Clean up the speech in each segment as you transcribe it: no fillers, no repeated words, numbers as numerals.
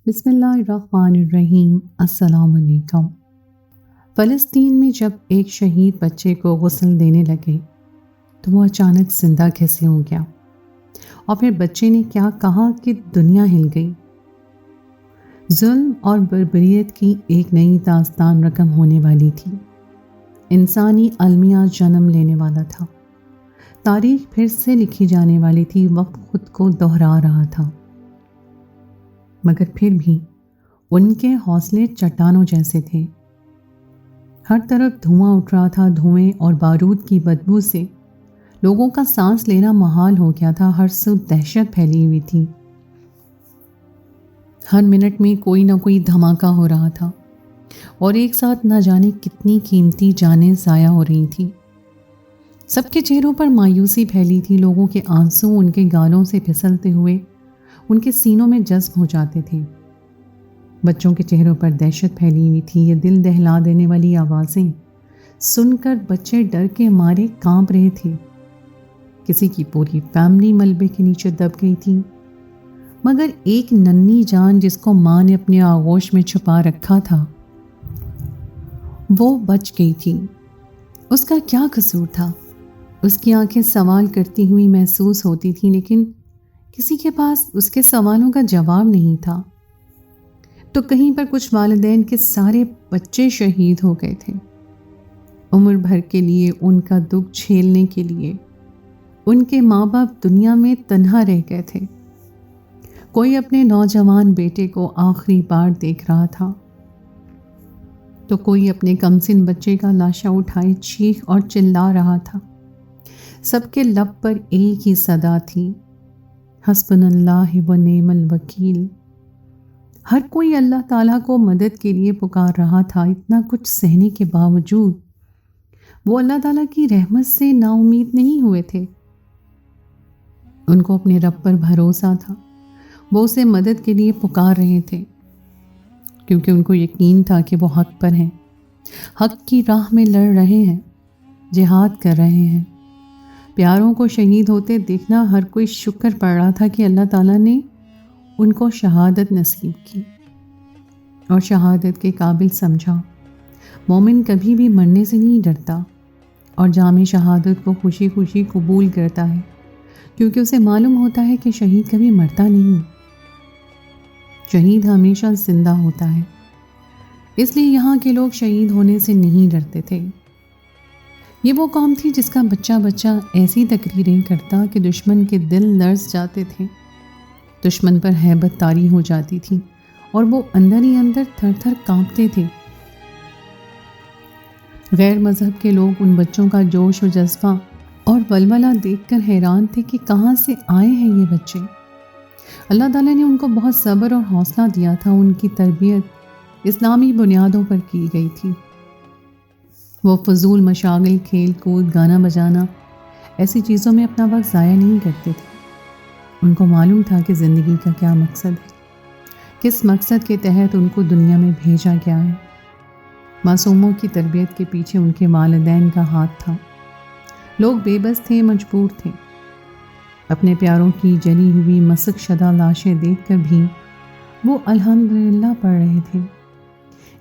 بسم اللہ الرحمن الرحیم۔ السلام علیکم۔ فلسطین میں جب ایک شہید بچے کو غسل دینے لگے تو وہ اچانک زندہ کیسے ہو گیا، اور پھر بچے نے کیا کہا کہ دنیا ہل گئی۔ ظلم اور بربریت کی ایک نئی داستان رقم ہونے والی تھی۔ انسانی المیہ جنم لینے والا تھا۔ تاریخ پھر سے لکھی جانے والی تھی، وقت خود کو دہرا رہا تھا، مگر پھر بھی ان کے حوصلے چٹانوں جیسے تھے۔ ہر طرف دھواں اٹھ رہا تھا، دھوئیں اور بارود کی بدبو سے لوگوں کا سانس لینا محال ہو گیا تھا۔ ہر سو دہشت پھیلی ہوئی تھی، ہر منٹ میں کوئی نہ کوئی دھماکہ ہو رہا تھا، اور ایک ساتھ نہ جانے کتنی قیمتی جانیں ضائع ہو رہی تھیں۔ سب کے چہروں پر مایوسی پھیلی تھی، لوگوں کے آنسو ان کے گالوں سے پھسلتے ہوئے ان کے سینوں میں جذب ہو جاتے تھے۔ بچوں کے چہروں پر دہشت پھیلی ہوئی تھی۔ یہ دل دہلا دینے والی آوازیں سن کر بچے ڈر کے مارے کانپ رہے تھے۔ کسی کی پوری فیملی ملبے کے نیچے دب گئی تھی، مگر ایک ننھی جان جس کو ماں نے اپنے آغوش میں چھپا رکھا تھا وہ بچ گئی تھی۔ اس کا کیا قصور تھا؟ اس کی آنکھیں سوال کرتی ہوئی محسوس ہوتی تھیں، لیکن کسی کے پاس اس کے سوالوں کا جواب نہیں تھا۔ تو کہیں پر کچھ والدین کے سارے بچے شہید ہو گئے تھے، عمر بھر کے لیے ان کا دکھ جھیلنے کے لیے ان کے ماں باپ دنیا میں تنہا رہ گئے تھے۔ کوئی اپنے نوجوان بیٹے کو آخری بار دیکھ رہا تھا، تو کوئی اپنے کمسن بچے کا لاشا اٹھائے چیخ اور چلا رہا تھا۔ سب کے لب پر ایک ہی صدا تھی، حسبنا اللہ و نعم الوکیل۔ ہر کوئی اللہ تعالیٰ کو مدد کے لیے پکار رہا تھا۔ اتنا کچھ سہنے کے باوجود وہ اللہ تعالیٰ کی رحمت سے نا امید نہیں ہوئے تھے۔ ان کو اپنے رب پر بھروسہ تھا، وہ اسے مدد کے لیے پکار رہے تھے، کیونکہ ان کو یقین تھا کہ وہ حق پر ہیں، حق کی راہ میں لڑ رہے ہیں، جہاد کر رہے ہیں۔ پیاروں کو شہید ہوتے دیکھنا ہر کوئی شکر پڑ رہا تھا کہ اللہ تعالیٰ نے ان کو شہادت نصیب کی اور شہادت کے قابل سمجھا۔ مومن کبھی بھی مرنے سے نہیں ڈرتا اور جام شہادت کو خوشی خوشی قبول کرتا ہے، کیونکہ اسے معلوم ہوتا ہے کہ شہید کبھی مرتا نہیں، شہید ہمیشہ زندہ ہوتا ہے۔ اس لیے یہاں کے لوگ شہید ہونے سے نہیں ڈرتے تھے۔ یہ وہ قوم تھی جس کا بچہ بچہ ایسی تقریریں کرتا کہ دشمن کے دل لرز جاتے تھے، دشمن پر ہیبت طاری ہو جاتی تھی، اور وہ اندر ہی اندر تھر تھر کانپتے تھے۔ غیر مذہب کے لوگ ان بچوں کا جوش و جذبہ اور ولولہ دیکھ کر حیران تھے کہ کہاں سے آئے ہیں یہ بچے۔ اللہ تعالیٰ نے ان کو بہت صبر اور حوصلہ دیا تھا۔ ان کی تربیت اسلامی بنیادوں پر کی گئی تھی۔ وہ فضول مشاغل، کھیل کود، گانا بجانا ایسی چیزوں میں اپنا وقت ضائع نہیں کرتے تھے۔ ان کو معلوم تھا کہ زندگی کا کیا مقصد ہے، کس مقصد کے تحت ان کو دنیا میں بھیجا گیا ہے۔ معصوموں کی تربیت کے پیچھے ان کے والدین کا ہاتھ تھا۔ لوگ بے بس تھے، مجبور تھے۔ اپنے پیاروں کی جلی ہوئی مسخ شدہ لاشیں دیکھ کر بھی وہ الحمدللہ پڑھ رہے تھے۔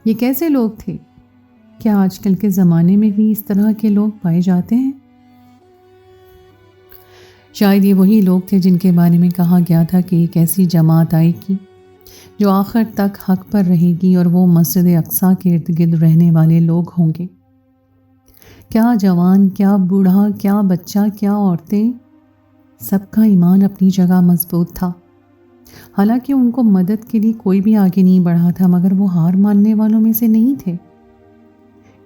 یہ کیسے لوگ تھے؟ کیا آج کل کے زمانے میں بھی اس طرح کے لوگ پائے جاتے ہیں؟ شاید یہ وہی لوگ تھے جن کے بارے میں کہا گیا تھا کہ ایک ایسی جماعت آئے گی جو آخر تک حق پر رہے گی، اور وہ مسجد اقصیٰ کے ارد گرد رہنے والے لوگ ہوں گے۔ کیا جوان، کیا بوڑھا، کیا بچہ، کیا عورتیں، سب کا ایمان اپنی جگہ مضبوط تھا۔ حالانکہ ان کو مدد کے لیے کوئی بھی آگے نہیں بڑھا تھا، مگر وہ ہار ماننے والوں میں سے نہیں تھے۔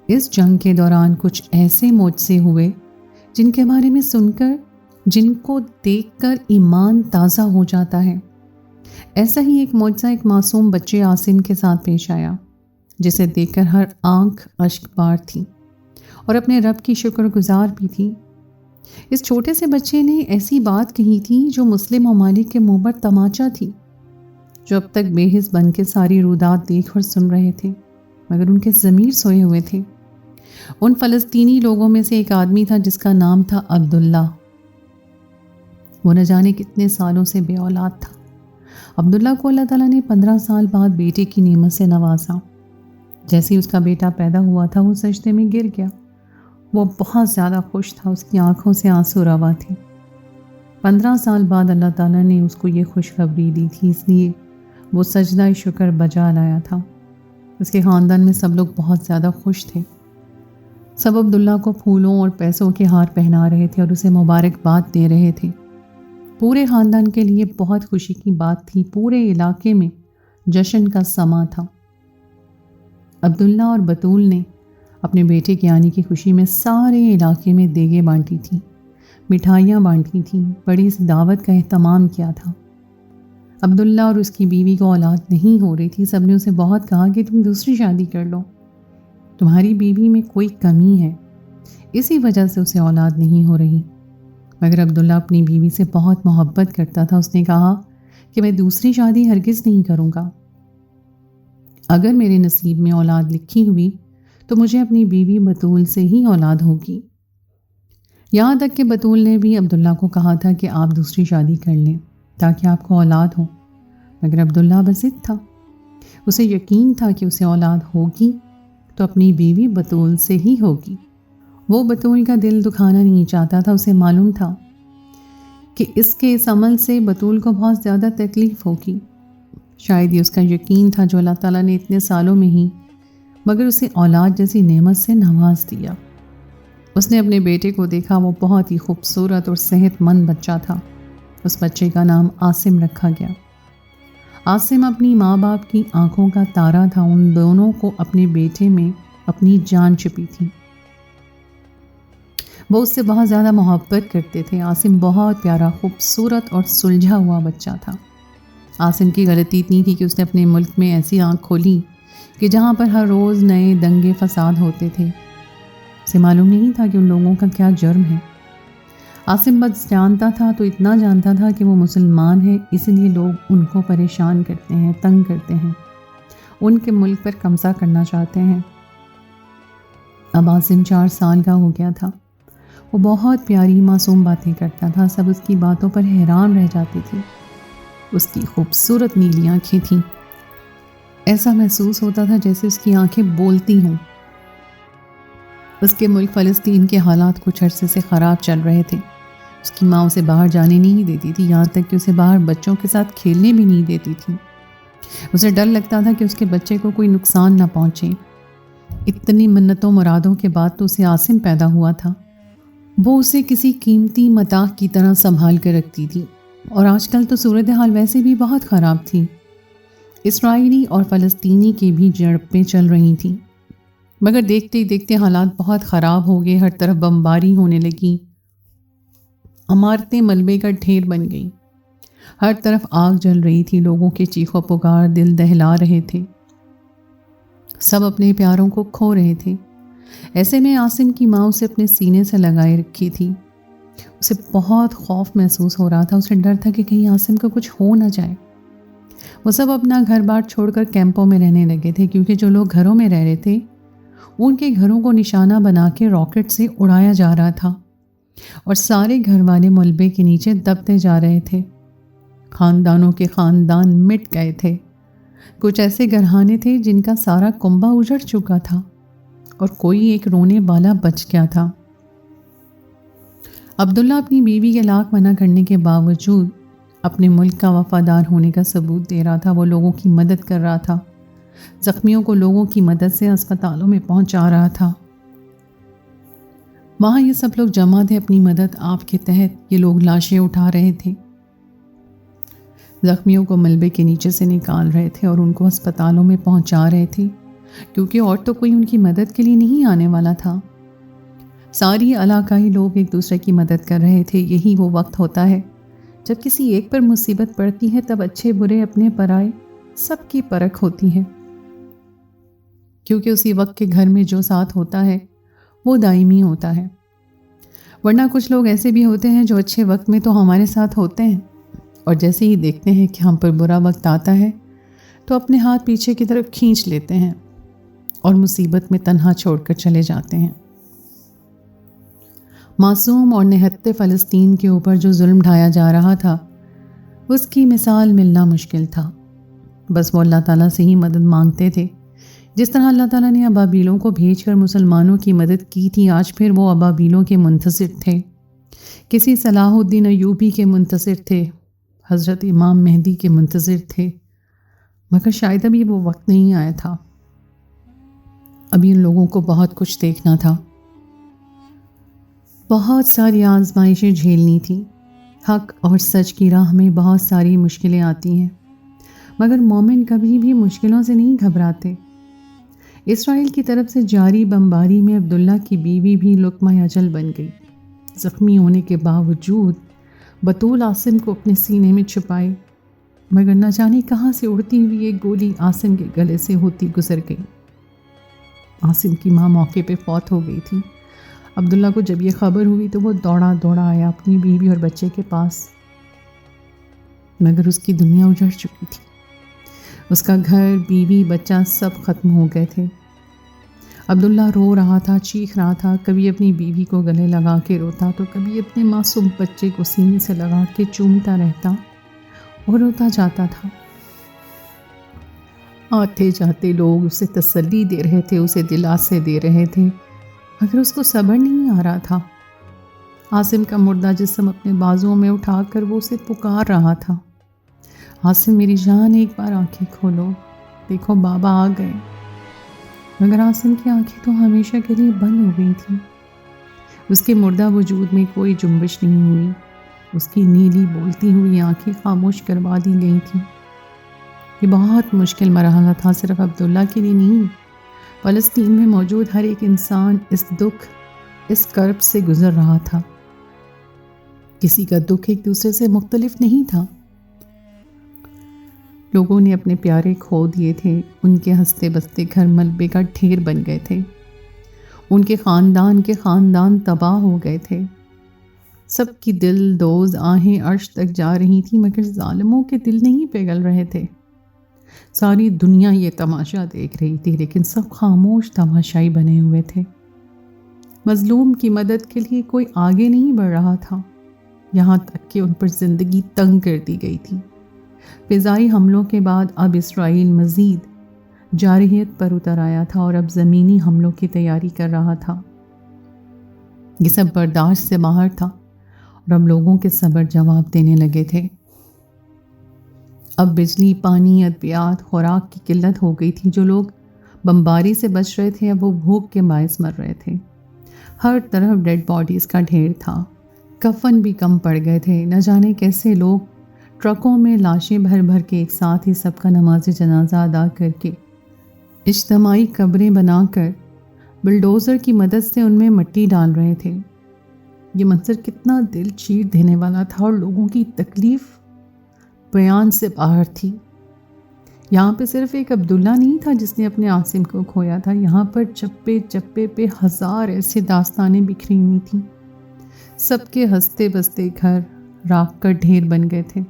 اس جنگ کے دوران کچھ ایسے معجزے ہوئے جن کے بارے میں سن کر، جن کو دیکھ کر ایمان تازہ ہو جاتا ہے۔ ایسا ہی ایک معجزہ ایک معصوم بچے آسن کے ساتھ پیش آیا، جسے دیکھ کر ہر آنکھ اشک بار تھی اور اپنے رب کی شکر گزار بھی تھی۔ اس چھوٹے سے بچے نے ایسی بات کہی تھی جو مسلم ممالک کے منہ پر تماچا تھی، جو اب تک بے حس بن کے ساری رودات دیکھ اور سن رہے تھے، مگر ان کے ضمیر سوئے ہوئے تھے۔ ان فلسطینی لوگوں میں سے ایک آدمی تھا جس کا نام تھا عبداللہ۔ وہ نہ جانے کتنے سالوں سے بے اولاد تھا، عبداللہ کو اللہ تعالیٰ نے 15 سال بعد بیٹے کی نعمت سے نوازا۔ جیسے ہی اس کا بیٹا پیدا ہوا تھا وہ سجدے میں گر گیا۔ وہ بہت زیادہ خوش تھا، اس کی آنکھوں سے آنسو روا تھے۔ 15 سال بعد اللہ تعالیٰ نے اس کو یہ خوشخبری دی تھی، اس لیے وہ سجدہ شکر بجا لایا تھا۔ اس کے خاندان میں سب لوگ بہت زیادہ خوش تھے۔ سب عبداللہ کو پھولوں اور پیسوں کے ہار پہنا رہے تھے اور اسے مبارکباد دے رہے تھے۔ پورے خاندان کے لیے بہت خوشی کی بات تھی، پورے علاقے میں جشن کا سماں تھا۔ عبداللہ اور بطول نے اپنے بیٹے کے آنے کی خوشی میں سارے علاقے میں دیگیں بانٹی تھیں، مٹھائیاں بانٹی تھیں، بڑی سی دعوت کا اہتمام کیا تھا۔ عبداللہ اور اس کی بیوی کو اولاد نہیں ہو رہی تھی۔ سب نے اسے بہت کہا کہ تم دوسری شادی کر لو، تمہاری بیوی میں کوئی کمی ہے، اسی وجہ سے اسے اولاد نہیں ہو رہی۔ مگر عبداللہ اپنی بیوی سے بہت محبت کرتا تھا۔ اس نے کہا کہ میں دوسری شادی ہرگز نہیں کروں گا۔ اگر میرے نصیب میں اولاد لکھی ہوئی تو مجھے اپنی بیوی بطول سے ہی اولاد ہوگی۔ یہاں تک کہ بطول نے بھی عبداللہ کو کہا تھا کہ آپ دوسری شادی کر لیں تاکہ آپ کو اولاد ہو، مگر عبداللہ بضد تھا۔ اسے یقین تھا کہ اسے اولاد ہوگی تو اپنی بیوی بطول سے ہی ہوگی۔ وہ بطول کا دل دکھانا نہیں چاہتا تھا۔ اسے معلوم تھا کہ اس کے اس عمل سے بطول کو بہت زیادہ تکلیف ہوگی۔ شاید یہ اس کا یقین تھا جو اللہ تعالیٰ نے اتنے سالوں میں ہی مگر اسے اولاد جیسی نعمت سے نواز دیا۔ اس نے اپنے بیٹے کو دیکھا، وہ بہت ہی خوبصورت اور صحت مند بچہ تھا۔ اس بچے کا نام عاصم رکھا گیا۔ عاصم اپنی ماں باپ کی آنکھوں کا تارا تھا۔ ان دونوں کو اپنے بیٹے میں اپنی جان چھپی تھی۔ وہ اس سے بہت زیادہ محبت کرتے تھے۔ عاصم بہت پیارا، خوبصورت اور سلجھا ہوا بچہ تھا۔ عاصم کی غلطی اتنی تھی کہ اس نے اپنے ملک میں ایسی آنکھ کھولی کہ جہاں پر ہر روز نئے دنگے فساد ہوتے تھے۔ اسے معلوم نہیں تھا کہ ان لوگوں کا کیا جرم ہے۔ عاصم بس جانتا تھا تو اتنا جانتا تھا کہ وہ مسلمان ہے، اس لیے لوگ ان کو پریشان کرتے ہیں، تنگ کرتے ہیں، ان کے ملک پر قبضہ کرنا چاہتے ہیں۔ اب عاصم 4 سال کا ہو گیا تھا۔ وہ بہت پیاری معصوم باتیں کرتا تھا۔ سب اس کی باتوں پر حیران رہ جاتے تھے۔ اس کی خوبصورت نیلی آنکھیں تھیں۔ ایسا محسوس ہوتا تھا جیسے اس کی آنکھیں بولتی ہوں۔ اس کے ملک فلسطین کے حالات کچھ عرصے سے خراب چل رہے تھے۔ اس کی ماں اسے باہر جانے نہیں دیتی تھی، یہاں تک کہ اسے باہر بچوں کے ساتھ کھیلنے بھی نہیں دیتی تھی۔ اسے ڈر لگتا تھا کہ اس کے بچے کو کوئی نقصان نہ پہنچے۔ اتنی منتوں مرادوں کے بعد تو اسے عاصم پیدا ہوا تھا۔ وہ اسے کسی قیمتی متاع کی طرح سنبھال کر رکھتی تھی، اور آج کل تو صورتحال ویسے بھی بہت خراب تھی۔ اسرائیلی اور فلسطینی کی بھی جھڑپیں چل رہی تھیں، مگر دیکھتے ہی دیکھتے حالات بہت خراب ہو گئے۔ ہر طرف بمباری ہونے لگی، عمارتیں ملبے کا ڈھیر بن گئیں، ہر طرف آگ جل رہی تھی، لوگوں کے چیخ و پکار دل دہلا رہے تھے، سب اپنے پیاروں کو کھو رہے تھے۔ ایسے میں عاصم کی ماں اسے اپنے سینے سے لگائے رکھی تھی۔ اسے بہت خوف محسوس ہو رہا تھا۔ اسے ڈر تھا کہ کہیں عاصم کو کچھ ہو نہ جائے۔ وہ سب اپنا گھر بار چھوڑ کر کیمپوں میں رہنے لگے تھے، کیونکہ جو لوگ گھروں میں رہ رہے تھے ان کے گھروں کو نشانہ بنا کے راکٹ سے اڑایا جا رہا تھا، اور سارے گھر والے ملبے کے نیچے دبتے جا رہے تھے۔ خاندانوں کے خاندان مٹ گئے تھے۔ کچھ ایسے گھرانے تھے جن کا سارا کنبہ اجڑ چکا تھا، اور کوئی ایک رونے والا بچ گیا تھا۔ عبداللہ اپنی بیوی کے لاکھ منع کرنے کے باوجود اپنے ملک کا وفادار ہونے کا ثبوت دے رہا تھا۔ وہ لوگوں کی مدد کر رہا تھا، زخمیوں کو لوگوں کی مدد سے اسپتالوں میں پہنچا رہا تھا۔ وہاں یہ سب لوگ جمع تھے اپنی مدد آپ کے تحت۔ یہ لوگ لاشیں اٹھا رہے تھے، زخمیوں کو ملبے کے نیچے سے نکال رہے تھے اور ان کو اسپتالوں میں پہنچا رہے تھے، کیونکہ اور تو کوئی ان کی مدد کے لیے نہیں آنے والا تھا۔ ساری علاقائی لوگ ایک دوسرے کی مدد کر رہے تھے۔ یہی وہ وقت ہوتا ہے جب کسی ایک پر مصیبت پڑتی ہے، تب اچھے برے اپنے پرائے سب کی پرکھ ہوتی ہے، کیونکہ اسی وقت کے گھر میں جو ساتھ ہوتا ہے وہ دائمی ہوتا ہے۔ ورنہ کچھ لوگ ایسے بھی ہوتے ہیں جو اچھے وقت میں تو ہمارے ساتھ ہوتے ہیں، اور جیسے ہی دیکھتے ہیں کہ ہم پر برا وقت آتا ہے تو اپنے ہاتھ پیچھے کی طرف کھینچ لیتے ہیں اور مصیبت میں تنہا چھوڑ کر چلے جاتے ہیں۔ معصوم اور نہتے فلسطین کے اوپر جو ظلم ڈھایا جا رہا تھا، اس کی مثال ملنا مشکل تھا، بس وہ اللہ تعالیٰ سے ہی مدد مانگتے تھے۔ جس طرح اللہ تعالیٰ نے ابابیلوں کو بھیج کر مسلمانوں کی مدد کی تھی، آج پھر وہ ابابیلوں کے منتظر تھے، کسی صلاح الدین ایوبی کے منتظر تھے، حضرت امام مہدی کے منتظر تھے، مگر شاید ابھی وہ وقت نہیں آیا تھا۔ ابھی ان لوگوں کو بہت کچھ دیکھنا تھا، بہت ساری آزمائشیں جھیلنی تھیں۔ حق اور سچ کی راہ میں بہت ساری مشکلیں آتی ہیں، مگر مومن کبھی بھی مشکلوں سے نہیں گھبراتے۔ اسرائیل کی طرف سے جاری بمباری میں عبداللہ کی بیوی بھی لقمہ اجل بن گئی۔ زخمی ہونے کے باوجود بطول عاصم کو اپنے سینے میں چھپائے، مگر نہ جانے کہاں سے اڑتی ہوئی ایک گولی عاصم کے گلے سے ہوتی گزر گئی۔ عاصم کی ماں موقع پہ فوت ہو گئی تھی۔ عبداللہ کو جب یہ خبر ہوئی تو وہ دوڑا دوڑا آیا اپنی بیوی اور بچے کے پاس، مگر اس کی دنیا اجڑ چکی تھی۔ اس کا گھر، بیوی، بچہ سب ختم ہو گئے تھے۔ عبداللہ رو رہا تھا، چیخ رہا تھا، کبھی اپنی بیوی کو گلے لگا کے روتا تو کبھی اپنے معصوم بچے کو سینے سے لگا کے چومتا رہتا اور روتا جاتا تھا۔ آتے جاتے لوگ اسے تسلی دے رہے تھے، اسے دلاسے دے رہے تھے، مگر اس کو صبر نہیں آ رہا تھا۔ عاصم کا مردہ جسم اپنے بازوؤں میں اٹھا کر وہ اسے پکار رہا تھا، عاصم میری جان، ایک بار آنکھیں کھولو، دیکھو بابا آ گئے۔ مگر عاصم کی آنکھیں تو ہمیشہ کے لیے بند ہو گئی تھیں۔ اس کے مردہ وجود میں کوئی جنبش نہیں ہوئی، اس کی نیلی بولتی ہوئی آنکھیں خاموش کروا دی گئی تھیں۔ یہ بہت مشکل مرحلہ تھا، صرف عبداللہ کے لیے نہیں، فلسطین میں موجود ہر ایک انسان اس دکھ، اس کرب سے گزر رہا تھا۔ کسی کا دکھ ایک دوسرے سے مختلف نہیں تھا۔ لوگوں نے اپنے پیارے کھو دیے تھے، ان کے ہنستے بستے گھر ملبے کا ڈھیر بن گئے تھے، ان کے خاندان تباہ ہو گئے تھے۔ سب کی دل دوز آہیں عرش تک جا رہی تھی، مگر ظالموں کے دل نہیں پگھل رہے تھے۔ ساری دنیا یہ تماشا دیکھ رہی تھی، لیکن سب خاموش تماشائی بنے ہوئے تھے۔ مظلوم کی مدد کے لیے کوئی آگے نہیں بڑھ رہا تھا، یہاں تک کہ ان پر زندگی تنگ کر دی گئی تھی۔ فضائی حملوں کے بعد اب اسرائیل مزید جارحیت پر اتر آیا تھا اور اب زمینی حملوں کی تیاری کر رہا تھا۔ یہ سب برداشت سے باہر تھا اور اب لوگوں کے صبر جواب دینے لگے تھے۔ اب بجلی، پانی، ادویات، خوراک کی قلت ہو گئی تھی۔ جو لوگ بمباری سے بچ رہے تھے اب وہ بھوک کے باعث مر رہے تھے۔ ہر طرف ڈیڈ باڈیز کا ڈھیر تھا، کفن بھی کم پڑ گئے تھے۔ نہ جانے کیسے لوگ ٹرکوں میں لاشیں بھر بھر کے ایک ساتھ ہی سب کا نماز جنازہ ادا کر کے، اجتماعی قبریں بنا کر بلڈوزر کی مدد سے ان میں مٹی ڈال رہے تھے۔ یہ منظر کتنا دل چیر دینے والا تھا اور لوگوں کی تکلیف بیان سے باہر تھی۔ یہاں پہ صرف ایک عبداللہ نہیں تھا جس نے اپنے عاصم کو کھویا تھا، یہاں پر چپے چپے پہ ہزار ایسے داستانیں بکھری ہوئی تھیں۔ سب کے ہنستے بستے گھر راکھ کا ڈھیر بن گئے تھے۔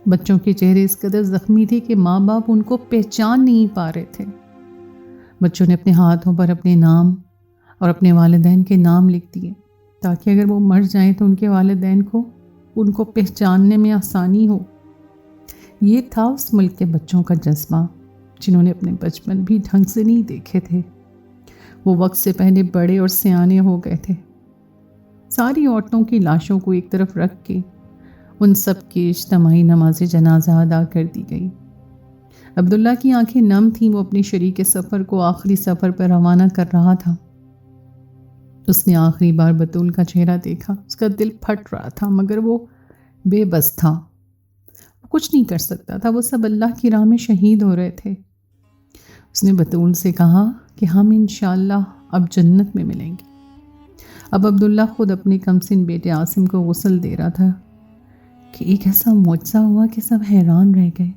بچوں کے چہرے اس قدر زخمی تھے کہ ماں باپ ان کو پہچان نہیں پا رہے تھے۔ بچوں نے اپنے ہاتھوں پر اپنے نام اور اپنے والدین کے نام لکھ دیے تاکہ اگر وہ مر جائیں تو ان کے والدین کو ان کو پہچاننے میں آسانی ہو۔ یہ تھا اس ملک کے بچوں کا جذبہ جنہوں نے اپنے بچپن بھی ڈھنگ سے نہیں دیکھے تھے۔ وہ وقت سے پہلے بڑے اور سیانے ہو گئے تھے۔ ساری عورتوں کی لاشوں کو ایک طرف رکھ کے ان سب کی اجتماعی نماز جنازہ ادا کر دی گئی۔ عبداللہ کی آنکھیں نم تھیں، وہ اپنی شریک سفر کو آخری سفر پر روانہ کر رہا تھا۔ اس نے آخری بار بطول کا چہرہ دیکھا، اس کا دل پھٹ رہا تھا مگر وہ بے بس تھا، وہ کچھ نہیں کر سکتا تھا، وہ سب اللہ کی راہ میں شہید ہو رہے تھے۔ اس نے بطول سے کہا کہ ہم انشاءاللہ اب جنت میں ملیں گے۔ اب عبداللہ خود اپنے کمسن بیٹے عاصم کو غسل دے رہا تھا کہ ایک ایسا معجزہ ہوا کہ سب حیران رہ گئے،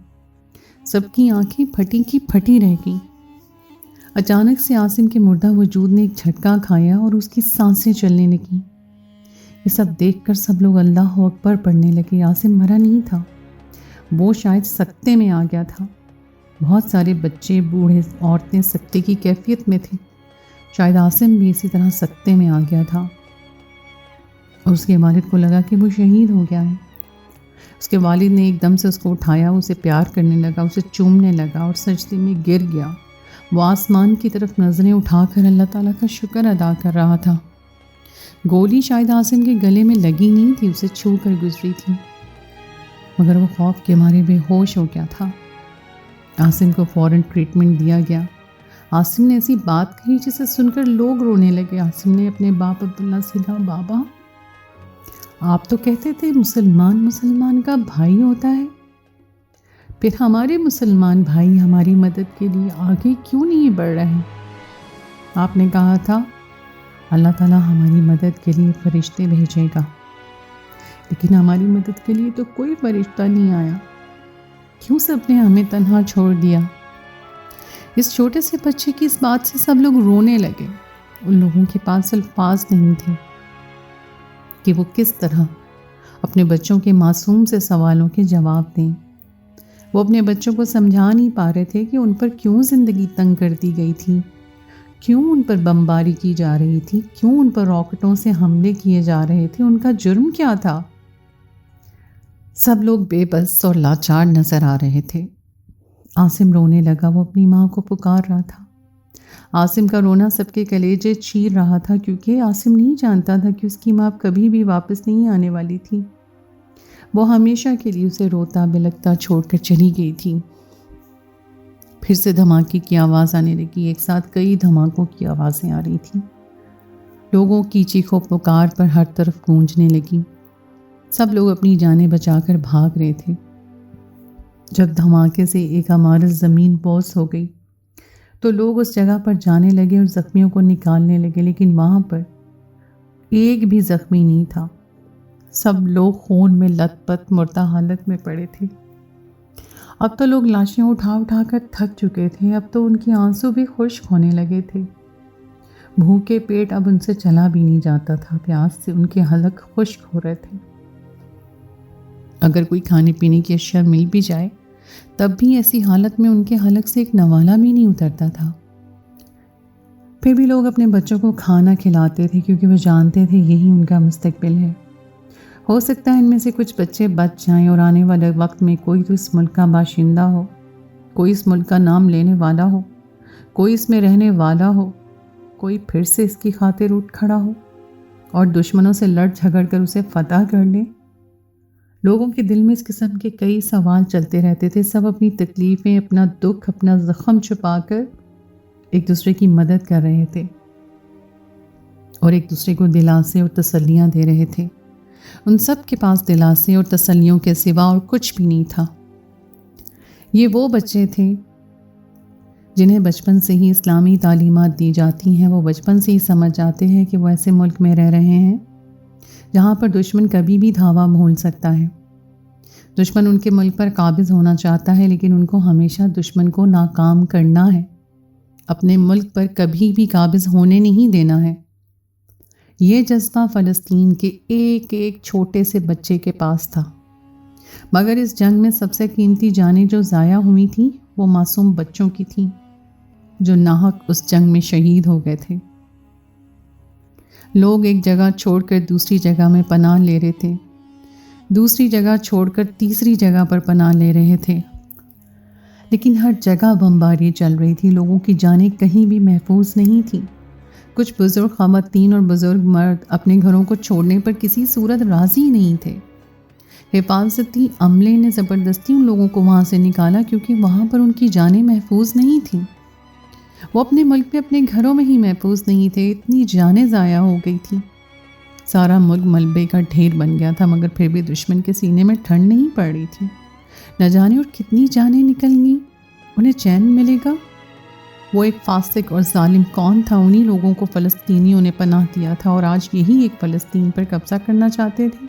سب کی آنکھیں پھٹی کی پھٹی رہ گئیں۔ اچانک سے عاصم کے مردہ وجود نے ایک جھٹکا کھایا اور اس کی سانسیں چلنے لگیں۔ یہ سب دیکھ کر سب لوگ اللہ اکبر پڑھنے لگے۔ عاصم مرا نہیں تھا، وہ شاید سکتے میں آ گیا تھا۔ بہت سارے بچے، بوڑھے، عورتیں سکتے کی کیفیت میں تھے۔ شاید عاصم بھی اسی طرح سکتے میں آ گیا تھا اور اس کے والد کو لگا کہ وہ شہید ہو گیا ہے۔ اس کے والد نے ایک دم سے اس کو اٹھایا، اسے پیار کرنے لگا، اسے چومنے لگا اور سجدے میں گر گیا۔ وہ آسمان کی طرف نظریں اٹھا کر اللہ تعالیٰ کا شکر ادا کر رہا تھا۔ گولی شاید عاصم کے گلے میں لگی نہیں تھی، اسے چھو کر گزری تھی، مگر وہ خوف کے مارے بے ہوش ہو گیا تھا۔ عاصم کو فوراً ٹریٹمنٹ دیا گیا۔ عاصم نے ایسی بات کہی جسے سن کر لوگ رونے لگے۔ عاصم نے اپنے باپ عبداللہ سے کہا، بابا آپ تو کہتے تھے مسلمان کا بھائی ہوتا ہے، پھر ہمارے مسلمان بھائی ہماری مدد کے لیے آگے کیوں نہیں بڑھ رہے؟ آپ نے کہا تھا اللہ تعالیٰ ہماری مدد کے لیے فرشتے بھیجے گا، لیکن ہماری مدد کے لیے تو کوئی فرشتہ نہیں آیا، کیوں سب نے ہمیں تنہا چھوڑ دیا؟ اس چھوٹے سے بچے کی اس بات سے سب لوگ رونے لگے۔ ان لوگوں کے پاس الفاظ نہیں تھے کہ وہ کس طرح اپنے بچوں کے معصوم سے سوالوں کے جواب دیں۔ وہ اپنے بچوں کو سمجھا نہیں پا رہے تھے کہ ان پر کیوں زندگی تنگ کر دی گئی تھی، کیوں ان پر بمباری کی جا رہی تھی، کیوں ان پر راکٹوں سے حملے کیے جا رہے تھے، ان کا جرم کیا تھا؟ سب لوگ بے بس اور لاچار نظر آ رہے تھے۔ عاصم رونے لگا، وہ اپنی ماں کو پکار رہا تھا۔ عاصم کا رونا سب کے کلیجے چیر رہا تھا، کیونکہ عاصم نہیں جانتا تھا کہ اس کی ماں کبھی بھی واپس نہیں آنے والی تھی۔ وہ ہمیشہ کے لیے اسے روتا بلکتا چھوڑ کر چلی گئی تھی۔ پھر سے دھماکے کی آواز آنے لگی، ایک ساتھ کئی دھماکوں کی آوازیں آ رہی تھیں۔ لوگوں کی چیخ و پکار پر ہر طرف گونجنے لگی۔ سب لوگ اپنی جانیں بچا کر بھاگ رہے تھے۔ جب دھماکے سے ایک عمارت زمین بوس ہو گئی تو لوگ اس جگہ پر جانے لگے اور زخمیوں کو نکالنے لگے، لیکن وہاں پر ایک بھی زخمی نہیں تھا۔ سب لوگ خون میں لت پت مردہ حالت میں پڑے تھے۔ اب تو لوگ لاشیں اٹھا اٹھا کر تھک چکے تھے، اب تو ان کے آنسو بھی خشک ہونے لگے تھے۔ بھوکے پیٹ اب ان سے چلا بھی نہیں جاتا تھا، پیاس سے ان کے حلق خشک ہو رہے تھے۔ اگر کوئی کھانے پینے کی اشیاء مل بھی جائے تب بھی ایسی حالت میں ان کے حلق سے ایک نوالا بھی نہیں اترتا تھا۔ پھر بھی لوگ اپنے بچوں کو کھانا کھلاتے تھے، کیونکہ وہ جانتے تھے یہی ان کا مستقبل ہے۔ ہو سکتا ہے ان میں سے کچھ بچے بچ جائیں اور آنے والے وقت میں کوئی تو اس ملک کا باشندہ ہو، کوئی اس ملک کا نام لینے والا ہو، کوئی اس میں رہنے والا ہو، کوئی پھر سے اس کی خاطر اٹھ کھڑا ہو اور دشمنوں سے لڑ جھگڑ کر اسے فتح کر لے۔ لوگوں کے دل میں اس قسم کے کئی سوال چلتے رہتے تھے۔ سب اپنی تکلیفیں، اپنا دکھ، اپنا زخم چھپا کر ایک دوسرے کی مدد کر رہے تھے اور ایک دوسرے کو دلاسے اور تسلیاں دے رہے تھے۔ ان سب کے پاس دلاسے اور تسلیوں کے سوا اور کچھ بھی نہیں تھا۔ یہ وہ بچے تھے جنہیں بچپن سے ہی اسلامی تعلیمات دی جاتی ہیں۔ وہ بچپن سے ہی سمجھ جاتے ہیں کہ وہ ایسے ملک میں رہ رہے ہیں جہاں پر دشمن کبھی بھی دھاوا بھول سکتا ہے۔ دشمن ان کے ملک پر قابض ہونا چاہتا ہے، لیکن ان کو ہمیشہ دشمن کو ناکام کرنا ہے، اپنے ملک پر کبھی بھی قابض ہونے نہیں دینا ہے۔ یہ جذبہ فلسطین کے ایک ایک چھوٹے سے بچے کے پاس تھا، مگر اس جنگ میں سب سے قیمتی جانیں جو ضائع ہوئی تھیں وہ معصوم بچوں کی تھیں، جو ناحق اس جنگ میں شہید ہو گئے تھے۔ لوگ ایک جگہ چھوڑ کر دوسری جگہ میں پناہ لے رہے تھے، دوسری جگہ چھوڑ کر تیسری جگہ پر پناہ لے رہے تھے، لیکن ہر جگہ بمباری چل رہی تھی۔ لوگوں کی جانیں کہیں بھی محفوظ نہیں تھیں۔ کچھ بزرگ خواتین اور بزرگ مرد اپنے گھروں کو چھوڑنے پر کسی صورت راضی نہیں تھے۔ حفاظتی عملے نے زبردستی ان لوگوں کو وہاں سے نکالا، کیونکہ وہاں پر ان کی جانیں محفوظ نہیں تھیں۔ وہ اپنے ملک میں اپنے گھروں میں ہی محفوظ نہیں تھے، اتنی جانیں ضائع ہو گئی تھیں۔ سارا ملک ملبے کا ڈھیر بن گیا تھا، مگر پھر بھی دشمن کے سینے میں ٹھنڈ نہیں پڑ رہی تھی۔ نہ جانے اور کتنی جانیں نکل گئیں، انہیں چین ملے گا؟ وہ ایک فاسق اور ظالم کون تھا؟ انہی لوگوں کو فلسطینیوں نے پناہ دیا تھا اور آج یہی ایک فلسطین پر قبضہ کرنا چاہتے تھے۔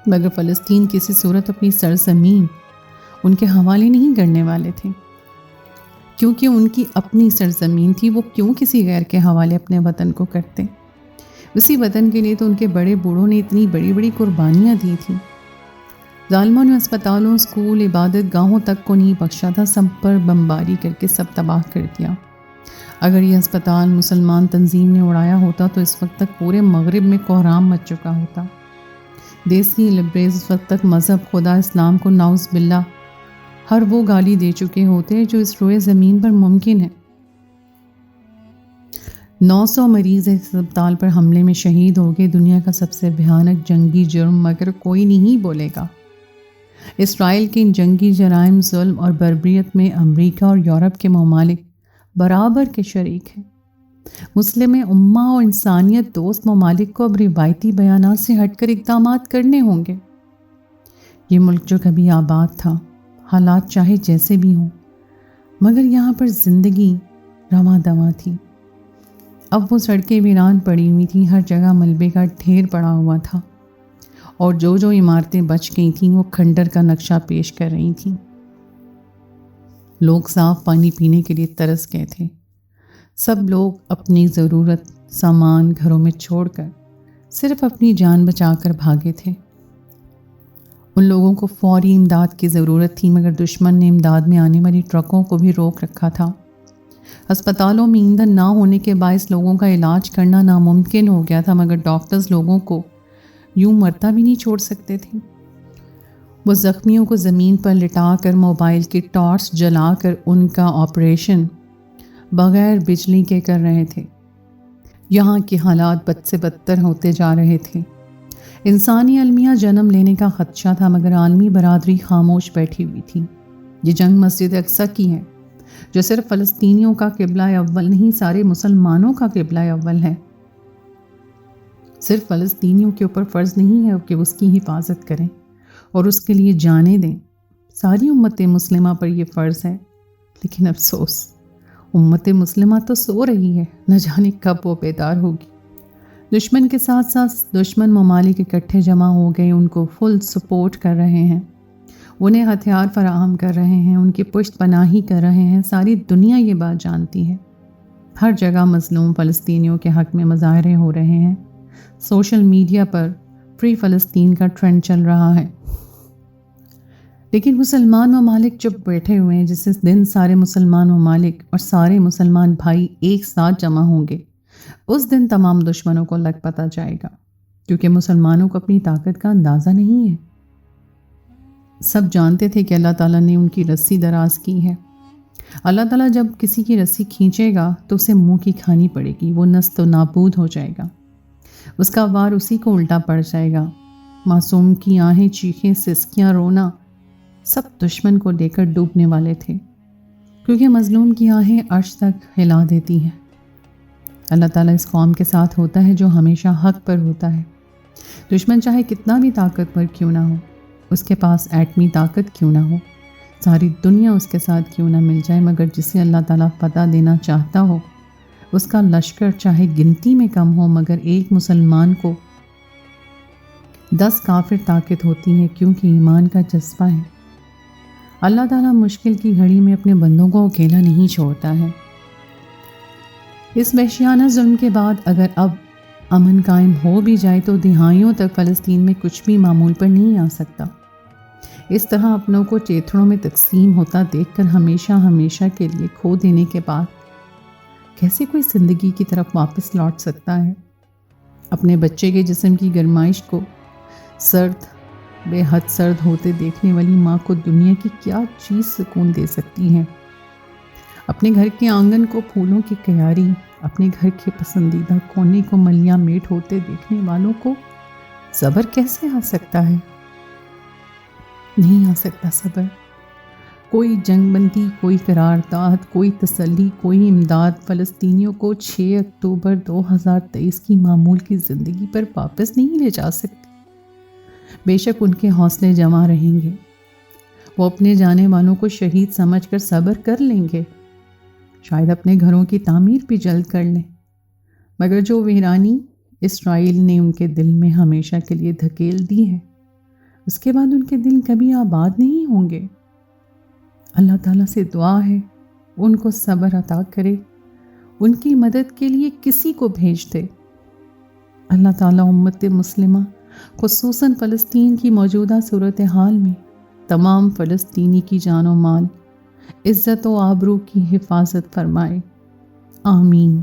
مگر فلسطین کسی صورت اپنی سرزمین ان کے حوالے نہیں کرنے والے تھے، کیونکہ ان کی اپنی سرزمین تھی۔ وہ کیوں کسی غیر کے حوالے اپنے وطن کو کرتے؟ اسی وطن کے لیے تو ان کے بڑے بوڑھوں نے اتنی بڑی بڑی قربانیاں دی تھیں۔ ظالموں نے اسپتالوں، اسکول، عبادت گاہوں تک کو نہیں بخشا تھا، سب پر بمباری کر کے سب تباہ کر دیا۔ اگر یہ اسپتال مسلمان تنظیم نے اڑایا ہوتا تو اس وقت تک پورے مغرب میں کوہرام مچ چکا ہوتا۔ دیسی لبریز اس وقت تک مذہب خدا اسلام کو نعوذ باللہ ہر وہ گالی دے چکے ہوتے جو اس روئے زمین پر ممکن ہے۔ 900 مریض اس اسپتال پر حملے میں شہید ہو گئے، دنیا کا سب سے بھیانک جنگی جرم، مگر کوئی نہیں بولے گا۔ اسرائیل کے ان جنگی جرائم، ظلم اور بربریت میں امریکہ اور یورپ کے ممالک برابر کے شریک ہیں۔ مسلم امہ اور انسانیت دوست ممالک کو اب روایتی بیانات سے ہٹ کر اقدامات کرنے ہوں گے۔ یہ ملک جو کبھی آباد تھا، حالات چاہے جیسے بھی ہوں، مگر یہاں پر زندگی رواں دواں تھی۔ اب وہ سڑکیں ویران پڑی ہوئی تھیں، ہر جگہ ملبے کا ڈھیر پڑا ہوا تھا، اور جو عمارتیں بچ گئی تھیں وہ کھنڈر کا نقشہ پیش کر رہی تھیں۔ لوگ صاف پانی پینے کے لیے ترس گئے تھے۔ سب لوگ اپنی ضرورت سامان گھروں میں چھوڑ کر صرف اپنی جان بچا کر بھاگے تھے۔ ان لوگوں کو فوری امداد کی ضرورت تھی، مگر دشمن نے امداد میں آنے والی ٹرکوں کو بھی روک رکھا تھا۔ ہسپتالوں میں ایندھن نہ ہونے کے باعث لوگوں کا علاج کرنا ناممکن ہو گیا تھا، مگر ڈاکٹرز لوگوں کو یوں مرتا بھی نہیں چھوڑ سکتے تھے۔ وہ زخمیوں کو زمین پر لٹا کر موبائل کی ٹارچ جلا کر ان کا آپریشن بغیر بجلی کے کر رہے تھے۔ یہاں کے حالات بد سے بدتر ہوتے جا رہے تھے۔ انسانی المیہ جنم لینے کا خدشہ تھا، مگر عالمی برادری خاموش بیٹھی ہوئی تھی۔ یہ جنگ مسجد اقصی کی ہے، جو صرف فلسطینیوں کا قبلہ اول نہیں، سارے مسلمانوں کا قبلہ اول ہے۔ صرف فلسطینیوں کے اوپر فرض نہیں ہے کہ اس کی حفاظت کریں اور اس کے لیے جانیں دیں، ساری امت مسلمہ پر یہ فرض ہے۔ لیکن افسوس، امت مسلمہ تو سو رہی ہے، نہ جانے کب وہ بیدار ہوگی۔ دشمن کے ساتھ ساتھ دشمن ممالک اکٹھے جمع ہو گئے، ان کو فل سپورٹ کر رہے ہیں، انہیں ہتھیار فراہم کر رہے ہیں، ان کی پشت پناہی کر رہے ہیں۔ ساری دنیا یہ بات جانتی ہے۔ ہر جگہ مظلوم فلسطینیوں کے حق میں مظاہرے ہو رہے ہیں۔ سوشل میڈیا پر فری فلسطین کا ٹرینڈ چل رہا ہے، لیکن مسلمان ممالک چپ بیٹھے ہوئے ہیں۔ جس دن سارے مسلمان ممالک اور سارے مسلمان بھائی ایک ساتھ جمع ہوں گے، اس دن تمام دشمنوں کو لگ پتہ جائے گا، کیونکہ مسلمانوں کو اپنی طاقت کا اندازہ نہیں ہے۔ سب جانتے تھے کہ اللہ تعالیٰ نے ان کی رسی دراز کی ہے۔ اللہ تعالیٰ جب کسی کی رسی کھینچے گا تو اسے منہ کی کھانی پڑے گی، وہ نست و نابود ہو جائے گا، اس کا وار اسی کو الٹا پڑ جائے گا۔ معصوم کی آہیں، چیخیں، سسکیاں، رونا، سب دشمن کو لے کر ڈوبنے والے تھے، کیونکہ مظلوم کی آہیں عرش تک ہلا دیتی ہیں۔ اللہ تعالیٰ اس قوم کے ساتھ ہوتا ہے جو ہمیشہ حق پر ہوتا ہے۔ دشمن چاہے کتنا بھی طاقتور کیوں نہ ہو، اس کے پاس ایٹمی طاقت کیوں نہ ہو، ساری دنیا اس کے ساتھ کیوں نہ مل جائے، مگر جسے اللہ تعالیٰ فتح دینا چاہتا ہو، اس کا لشکر چاہے گنتی میں کم ہو، مگر ایک مسلمان کو 10 کافر طاقت ہوتی ہے، کیونکہ ایمان کا جذبہ ہے۔ اللہ تعالیٰ مشکل کی گھڑی میں اپنے بندوں کو اکیلا نہیں چھوڑتا ہے۔ اس وحشیانہ ظلم کے بعد اگر اب امن قائم ہو بھی جائے تو دہائیوں تک فلسطین میں کچھ بھی معمول پر نہیں آ سکتا۔ اس طرح اپنوں کو چیتھڑوں میں تقسیم ہوتا دیکھ کر ہمیشہ ہمیشہ کے لیے کھو دینے کے بعد کیسے کوئی زندگی کی طرف واپس لوٹ سکتا ہے؟ اپنے بچے کے جسم کی گرمائش کو سرد، بے حد سرد ہوتے دیکھنے والی ماں کو دنیا کی کیا چیز سکون دے سکتی ہے؟ اپنے گھر کے آنگن کو پھولوں کی کیاری، اپنے گھر کے پسندیدہ کونے کو ملیاں میٹ ہوتے دیکھنے والوں کو صبر کیسے آ سکتا ہے؟ نہیں آ سکتا صبر۔ کوئی جنگ بندی، کوئی قرارداد، کوئی تسلی، کوئی امداد فلسطینیوں کو 6 اکتوبر 2023 کی معمول کی زندگی پر واپس نہیں لے جا سکتی۔ بے شک ان کے حوصلے جمع رہیں گے، وہ اپنے جانے والوں کو شہید سمجھ کر صبر کر لیں گے، شاید اپنے گھروں کی تعمیر بھی جلد کر لیں، مگر جو ویرانی اسرائیل نے ان کے دل میں ہمیشہ کے لیے دھکیل دی ہے، اس کے بعد ان کے دل کبھی آباد نہیں ہوں گے۔ اللہ تعالیٰ سے دعا ہے ان کو صبر عطا کرے، ان کی مدد کے لیے کسی کو بھیج دے۔ اللہ تعالیٰ امت مسلمہ خصوصاً فلسطین کی موجودہ صورتحال میں تمام فلسطینی کی جان و مال، عزت و آبرو کی حفاظت فرمائے۔ آمین۔